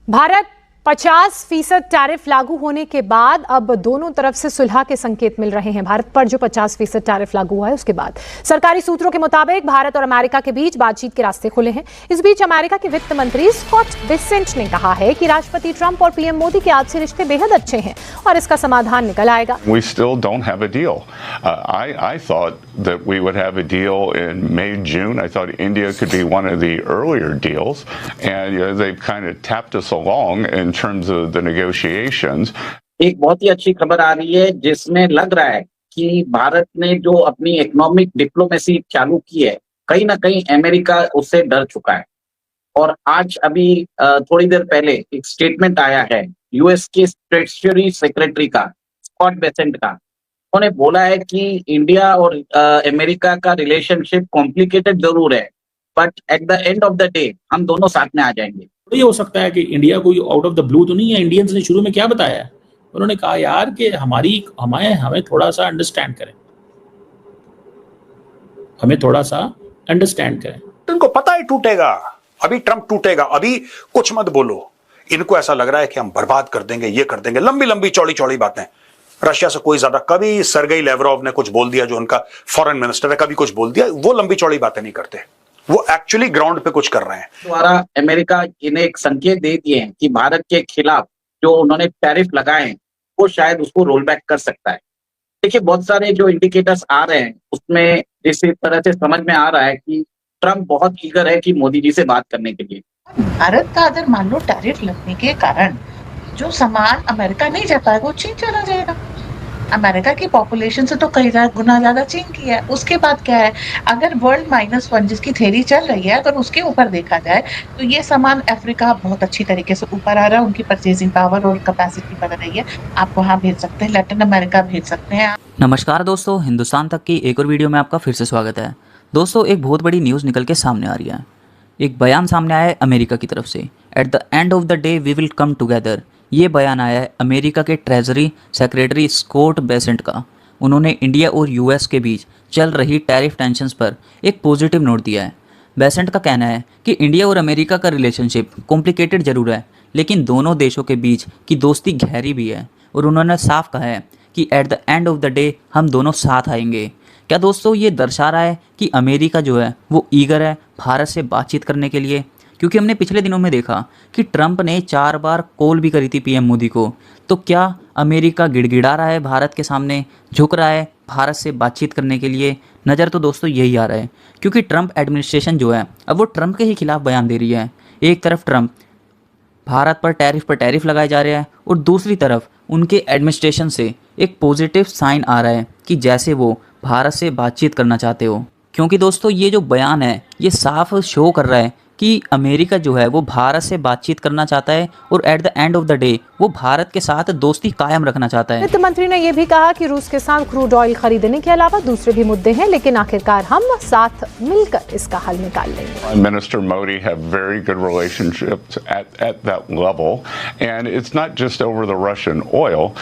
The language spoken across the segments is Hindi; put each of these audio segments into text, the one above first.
भारत 50% टैरिफ लागू होने के बाद अब दोनों तरफ से सुलह के संकेत मिल रहे हैं। भारत पर जो 50% टैरिफ लागू हुआ है उसके बाद सरकारी सूत्रों के मुताबिक भारत और अमेरिका के बीच बातचीत के रास्ते खुले हैं। इस बीच अमेरिका के वित्त मंत्री स्कॉट बेसेंट ने कहा है कि राष्ट्रपति ट्रंप और पीएम मोदी के आपसी रिश्ते बेहद अच्छे हैं और इसका समाधान निकल आएगा। We still don't have a deal. I thought that we would have a deal in May, June. I thought India could be one of the earlier deals, and they've kind of tapped us along in terms of the negotiations. एक बहुत ही अच्छी खबर आ रही है जिसमें लग रहा है कि भारत ने जो अपनी इकोनॉमिक डिप्लोमेसी चालू की है, कहीं ना कहीं अमेरिका उससे डर चुका है। और आज अभी थोड़ी देर पहले एक स्टेटमेंट आया है यूएस के ट्रेजरी सेक्रेटरी का, स्कॉट बेसेंट का। उन्होंने बोला है कि इंडिया और अमेरिका का रिलेशनशिप कॉम्प्लिकेटेड जरूर है, but at the end of the day हम दोनों साथ में आ जाएंगे। ये हो सकता है कि इंडिया कोई आउट ऑफ द ब्लू तो नहीं है। इंडियंस ने शुरू में क्या बताया है, उन्होंने कहा यार कि हमें थोड़ा सा अंडरस्टैंड करें, हमें थोड़ा सा अंडरस्टैंड करें। इनको पता है टूटेगा, अभी ट्रंप टूटेगा, अभी कुछ मत बोलो। इनको ऐसा लग रहा है कि हम बर्बाद कर देंगे, ये कर देंगे, लंबी लंबी चौड़ी चौड़ी बातें। रशिया से कोई ज्यादा, कभी सरगेई लेवरोव ने कुछ बोल दिया जो उनका फॉरेन मिनिस्टर है, कभी कुछ बोल दिया, वो लंबी चौड़ी बातें नहीं करते, वो एक्चुअली ग्राउंड पे कुछ कर रहे हैं। द्वारा अमेरिका इन्हें एक संकेत दे दिए हैं कि भारत के खिलाफ जो उन्होंने टैरिफ लगाए हैं वो शायद उसको रोल बैक कर सकता है। देखिए, बहुत सारे जो इंडिकेटर्स आ रहे हैं उसमें जिस तरह से समझ में आ रहा है कि ट्रंप बहुत ईगर है कि मोदी जी से बात करने के लिए। भारत का अगर मान लो टैरिफ लगने के कारण जो सामान अमेरिका नहीं जा पाएगा वो चीन चला जाएगा। अमेरिका की पॉपुलेशन से तो कई गुना ज्यादा चीन की है। उसके बाद क्या है, अगर वर्ल्ड -1 जिसकी थ्योरी चल रही है, अगर उसके ऊपर देखा जाए तो ये सामान अफ्रीका बहुत अच्छी तरीके से ऊपर आ रहा है, उनकी परचेजिंग पावर और कैपेसिटी बढ़ रही है। आप वहाँ भेज सकते हैं, लैटिन अमेरिका भेज सकते हैं। नमस्कार दोस्तों, हिंदुस्तान तक की एक और वीडियो में आपका फिर से स्वागत है। दोस्तों, एक बहुत बड़ी न्यूज़ निकल के सामने आ रही है। एक बयान सामने आया है अमेरिका की तरफ से, at the end of the day we will come together. ये बयान आया है अमेरिका के ट्रेजरी सेक्रेटरी स्कॉट बेसेंट का। उन्होंने इंडिया और यूएस के बीच चल रही टैरिफ टेंशन्स पर एक पॉजिटिव नोट दिया है। बेसेंट का कहना है कि इंडिया और अमेरिका का रिलेशनशिप कॉम्प्लिकेटेड जरूर है, लेकिन दोनों देशों के बीच की दोस्ती गहरी भी है। और उन्होंने साफ कहा है कि eight the end of the day हम दोनों साथ आएंगे। क्या दोस्तों ये दर्शा रहा है कि अमेरिका जो है वो ईगर है भारत से बातचीत करने के लिए? क्योंकि हमने पिछले दिनों में देखा कि ट्रंप ने 4 बार कॉल भी करी थी पीएम मोदी को। तो क्या अमेरिका गिड़गिड़ा रहा है भारत के सामने, झुक रहा है भारत से बातचीत करने के लिए? नज़र तो दोस्तों यही आ रहा है, क्योंकि ट्रंप एडमिनिस्ट्रेशन जो है अब वो ट्रंप के ही खिलाफ बयान दे रही है। एक तरफ ट्रंप भारत पर टैरिफ लगाए जा रहे हैं और दूसरी तरफ उनके एडमिनिस्ट्रेशन से एक पॉजिटिव साइन आ रहा है कि जैसे वो भारत से बातचीत करना चाहते हो। क्योंकि दोस्तों ये जो बयान है ये साफ शो कर रहा है कि अमेरिका जो है वो भारत से बातचीत करना चाहता है और eight the end of the day वो भारत के साथ दोस्ती कायम रखना चाहता है। वित्त मंत्री ने यह भी कहा कि रूस के साथ क्रूड ऑयल खरीदने के अलावा दूसरे भी मुद्दे हैं, लेकिन आखिरकार हम साथ मिलकर इसका हल निकाल लेंगे। Prime Minister Modi have very good relationships at that level, and it's not just over the Russian oil.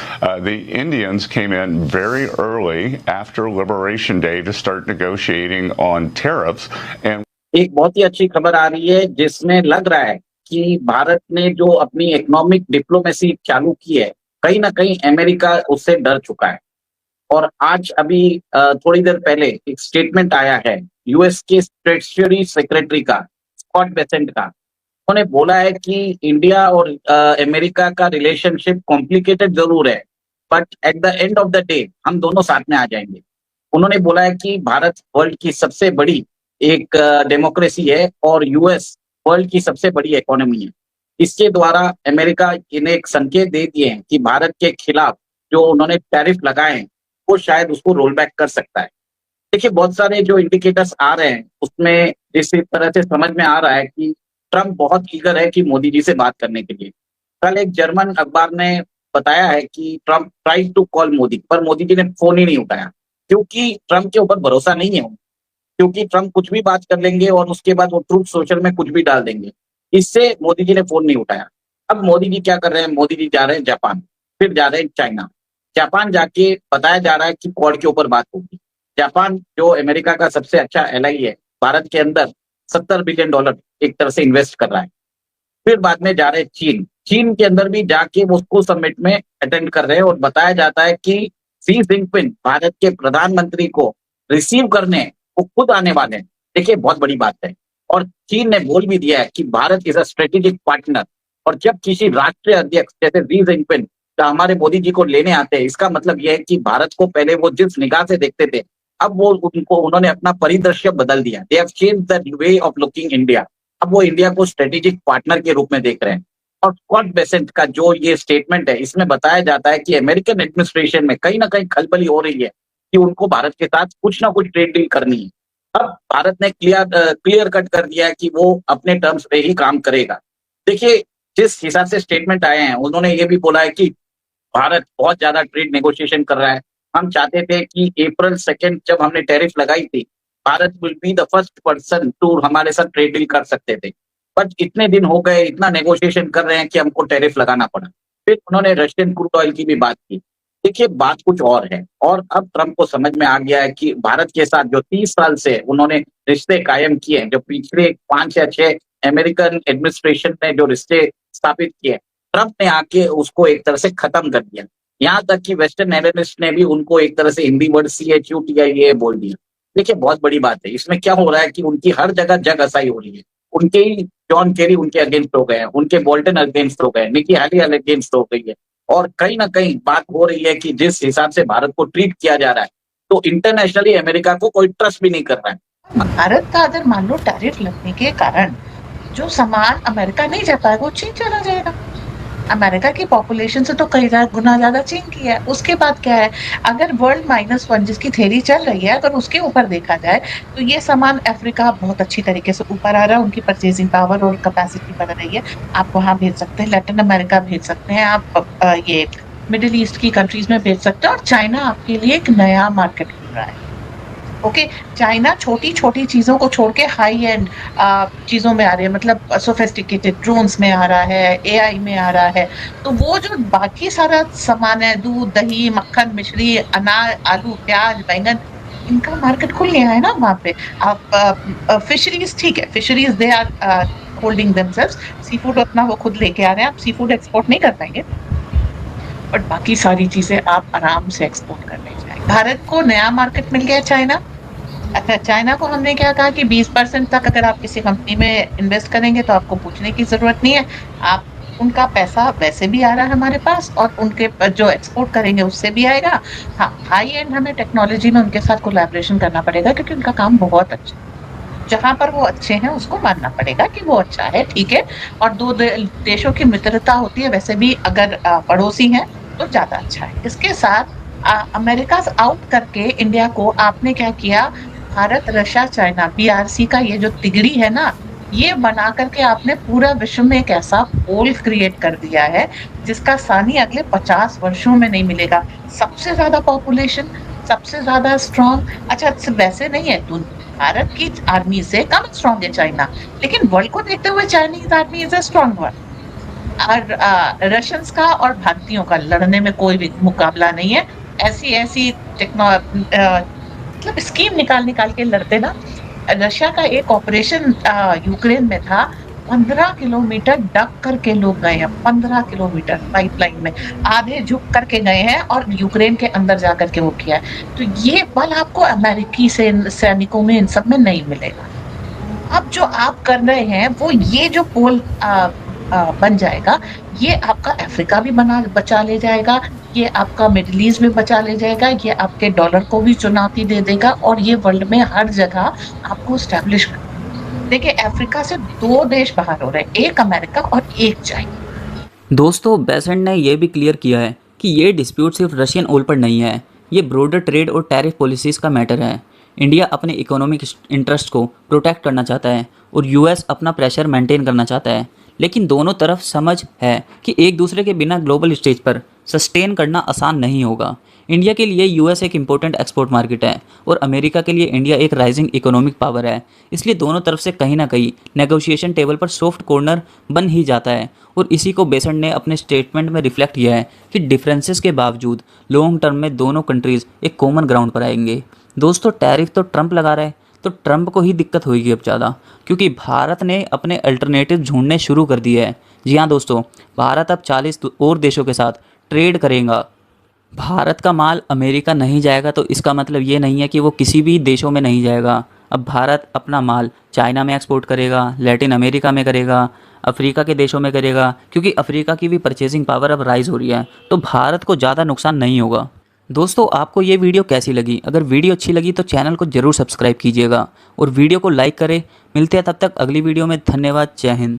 The Indians came in very early after Liberation Day to start negotiating on tariffs, and एक बहुत ही अच्छी खबर आ रही है जिसमें लग रहा है कि भारत ने जो अपनी इकोनॉमिक डिप्लोमेसी चालू की है, कहीं ना कहीं अमेरिका उससे डर चुका है। और आज अभी थोड़ी देर पहले एक स्टेटमेंट आया है यूएस के ट्रेजरी सेक्रेटरी का, स्कॉट बेसेंट का। उन्होंने बोला है कि इंडिया और अमेरिका का रिलेशनशिप कॉम्प्लिकेटेड जरूर है, but at the end of the day हम दोनों साथ में आ जाएंगे। उन्होंने बोला है कि भारत वर्ल्ड की सबसे बड़ी एक डेमोक्रेसी है और यूएस वर्ल्ड की सबसे बड़ी इकोनॉमी है। इसके द्वारा अमेरिका इन्हें एक संकेत दे दिए हैं कि भारत के खिलाफ जो उन्होंने टैरिफ लगाए हैं वो शायद उसको रोल बैक कर सकता है। देखिए, बहुत सारे जो इंडिकेटर्स आ रहे हैं उसमें जिस तरह से समझ में आ रहा है कि ट्रंप बहुत ईगर है कि मोदी जी से बात करने के लिए। कल एक जर्मन अखबार ने बताया है कि Trump try to call Modi, पर मोदी जी ने फोन ही नहीं उठाया, क्योंकि ट्रंप के ऊपर भरोसा नहीं है। क्योंकि ट्रंप कुछ भी बात कर लेंगे और उसके बाद वो ट्रूथ सोशल में कुछ भी डाल देंगे। इससे मोदी जी ने फोन नहीं उठाया। अब मोदी जी क्या कर रहे हैं, मोदी जी जा रहे हैं जापान, फिर जा रहे हैं चाइना। जापान जाके बताया जा रहा है कि क्वाड के ऊपर बात होगी। जापान जो अमेरिका का सबसे अच्छा एलाई है, भारत के अंदर $70 बिलियन एक तरह से इन्वेस्ट कर रहा है। फिर बाद में जा रहे हैं चीन, चीन के अंदर भी जाके वो उसको समिट में अटेंड कर रहे हैं और बताया जाता है कि शी जिनपिंग भारत के प्रधानमंत्री को रिसीव करने वो खुद आने वाले हैं। देखिए बहुत बड़ी बात है। और चीन ने बोल भी दिया है कि Bharat is a strategic partner. और जब किसी राष्ट्रीय अध्यक्ष जैसे शी जिनपिंग हमारे मोदी जी को लेने आते हैं, इसका मतलब यह है कि भारत को पहले वो जिस निगाह से देखते थे, अब वो उन्होंने अपना परिदृश्य बदल दिया। They have changed the way of looking India. अब वो इंडिया को स्ट्रेटेजिक पार्टनर के रूप में देख रहे हैं। और स्कॉट बेसेंट का जो ये स्टेटमेंट है, इसमें बताया जाता है कि अमेरिकन एडमिनिस्ट्रेशन में कहीं ना कहीं खलबली हो रही है कि उनको भारत के साथ कुछ ना कुछ ट्रेड डील करनी है। अब भारत ने क्लियर कट कर दिया है कि वो अपने टर्म्स पे ही काम करेगा। देखिए जिस हिसाब से स्टेटमेंट आए हैं, उन्होंने ये भी बोला है कि भारत बहुत ज्यादा ट्रेड नेगोशिएशन कर रहा है। हम चाहते थे कि April 2 जब हमने टैरिफ लगाई थी, Bharat will be the first person to हमारे साथ ट्रेड डील कर सकते थे। बट इतने दिन हो गए, इतना नेगोशिएशन कर रहे हैं कि हमको टैरिफ लगाना पड़ा। फिर उन्होंने रशियन क्रूड ऑयल की भी बात की। देखिए बात कुछ और है। और अब ट्रंप को समझ में आ गया है कि भारत के साथ जो 30 साल से उन्होंने रिश्ते कायम किए हैं, जो पिछले 5 या 6 अमेरिकन एडमिनिस्ट्रेशन ने जो रिश्ते स्थापित किए, ट्रंप ने आके उसको एक तरह से खत्म कर दिया। यहाँ तक कि वेस्टर्न एनालिस्ट ने भी उनको एक तरह से हिंदी वर्ड CHUTIA बोल दिया। देखिए बहुत बड़ी बात है। इसमें क्या हो रहा है कि उनकी हर जगह जग हसाई हो रही है। उनके ही जॉन केरी उनके अगेंस्ट हो गए हैं, उनके बोल्टन अगेंस्ट हो गए, निकी हाली अगेंस्ट हो गई है। और कहीं ना कहीं बात हो रही है कि जिस हिसाब से भारत को ट्रीट किया जा रहा है, तो इंटरनेशनली अमेरिका को कोई ट्रस्ट भी नहीं कर रहा है। भारत का अगर मान लो टैरिफ लगने के कारण जो सामान अमेरिका नहीं जा पाएगा वो चीन चला जाएगा। अमेरिका की पॉपुलेशन से तो कई गुना ज्यादा चीन की है। उसके बाद क्या है, अगर वर्ल्ड -1 जिसकी थ्योरी चल रही है, अगर उसके ऊपर देखा जाए तो ये सामान अफ्रीका बहुत अच्छी तरीके से ऊपर आ रहा है, उनकी परचेजिंग पावर और कैपेसिटी बढ़ रही है। आप वहाँ भेज सकते हैं, लैटिन अमेरिका भेज सकते हैं, आप ये मिडिल ईस्ट की कंट्रीज में भेज सकते हैं। और चाइना आपके लिए एक नया मार्केट खुल रहा है। ओके, चाइना छोटी छोटी चीजों को छोड़ के हाई एंड चीजों में आ रही है, मतलब सोफिस्टिकेटेड ड्रोन्स में आ रहा है, AI में आ रहा है। तो वो जो बाकी सारा सामान है, दूध, दही, मक्खन, मिश्री, अनार, आलू, प्याज, बैंगन, इनका मार्केट खुल गया है ना वहाँ पे। आप फिशरीज, ठीक है, fisheries they are holding themselves. Seafood अपना वो खुद लेके आ रहे हैं। आप सी फूड एक्सपोर्ट नहीं कर पाएंगे, बट बाकी सारी चीजें आप आराम से एक्सपोर्ट कर ले जाएंगे। भारत को नया मार्केट मिल गया चाइना। अच्छा, चाइना को हमने क्या कहा कि 20% तक अगर आप किसी कंपनी में इन्वेस्ट करेंगे तो आपको पूछने की जरूरत नहीं है। आप उनका पैसा वैसे भी आ रहा है हमारे पास, और उनके जो एक्सपोर्ट करेंगे उससे भी आएगा। हाँ, हाई एंड हमें टेक्नोलॉजी में उनके साथ कोलैबोरेशन करना पड़ेगा, क्योंकि उनका काम बहुत अच्छा है। जहाँ पर वो अच्छे हैं उसको मानना पड़ेगा कि वो अच्छा है, ठीक है। और दो देशों की मित्रता होती है, वैसे भी अगर पड़ोसी हैं तो ज्यादा अच्छा है। इसके साथ अमेरिका आउट करके इंडिया को आपने क्या किया, भारत, रशिया, चाइना, BRC का ये जो तिगड़ी है ना, ये बना करके आपने पूरा विश्व में एक ऐसा पोल क्रिएट कर दिया है जिसका सानी अगले 50 वर्षों में नहीं मिलेगा। सबसे ज्यादा पॉपुलेशन, सबसे ज्यादा स्ट्रॉन्ग। अच्छा, वैसे नहीं है, तो भारत की आर्मी से कम स्ट्रॉन्ग है चाइना, लेकिन वर्ल्ड को देखते हुए Chinese army is a strong one. और रशियंस का और भारतीयों का लड़ने में कोई भी मुकाबला नहीं है। ऐसी मतलब स्कीम निकाल के लड़ते ना। रशिया का एक ऑपरेशन यूक्रेन में था, 15 किलोमीटर डक करके लोग गए हैं, 15 किलोमीटर पाइपलाइन में आधे झुक करके गए हैं और यूक्रेन के अंदर जाकर के वो किया है। तो ये बल आपको अमेरिकी सैनिकों में, इन सब में नहीं मिलेगा। अब जो आप कर रहे हैं वो ये जो पोल बन जाएगा, ये आपका अफ्रीका भी बचा ले जाएगा, ये आपका मिडिल ईस्ट में बचा ले जाएगा, ये आपके डॉलर को भी चुनौती दे देगा, और ये वर्ल्ड में हर जगह आपको स्टैब्लिश कर। देखिए, अफ्रीका से 2 देश बाहर हो रहे हैं, एक अमेरिका और एक चाइना। दोस्तों, बेसेंट ने यह भी क्लियर किया है कि ये डिस्प्यूट सिर्फ रशियन ऑयल पर नहीं है, ये ब्रॉडर ट्रेड और टैरिफ पॉलिसीज़ का मैटर है। इंडिया अपने इकोनॉमिक इंटरेस्ट को प्रोटेक्ट करना चाहता है और US अपना प्रेशर मेंटेन करना चाहता है, लेकिन दोनों तरफ समझ है कि एक दूसरे के बिना ग्लोबल स्टेज पर सस्टेन करना आसान नहीं होगा। इंडिया के लिए US एक इम्पोर्टेंट एक्सपोर्ट मार्केट है और अमेरिका के लिए इंडिया एक राइजिंग इकोनॉमिक पावर है, इसलिए दोनों तरफ से कहीं ना कहीं नेगोशिएशन टेबल पर सॉफ्ट कॉर्नर बन ही जाता है। और इसी को बेसेंट ने अपने स्टेटमेंट में रिफ्लेक्ट किया है कि डिफरेंसेस के बावजूद लॉन्ग टर्म में दोनों कंट्रीज़ एक कॉमन ग्राउंड पर आएंगे। दोस्तों, टैरिफ तो ट्रंप लगा रहा है, तो ट्रंप को ही दिक्कत होगी अब ज़्यादा, क्योंकि भारत ने अपने अल्टरनेटिव ढूंढने शुरू कर दिए हैं, जी हाँ दोस्तों, भारत अब 40 और देशों के साथ ट्रेड करेगा। भारत का माल अमेरिका नहीं जाएगा तो इसका मतलब ये नहीं है कि वो किसी भी देशों में नहीं जाएगा। अब भारत अपना माल चाइना में एक्सपोर्ट करेगा, लैटिन अमेरिका में करेगा, अफ्रीका के देशों में करेगा, क्योंकि अफ्रीका की भी परचेसिंग पावर अब राइज हो रही है, तो भारत को ज़्यादा नुकसान नहीं होगा। दोस्तों, आपको ये वीडियो कैसी लगी? अगर वीडियो अच्छी लगी तो चैनल को ज़रूर सब्सक्राइब कीजिएगा और वीडियो को लाइक करें। मिलते हैं तब तक अगली वीडियो में। धन्यवाद। जय हिंद।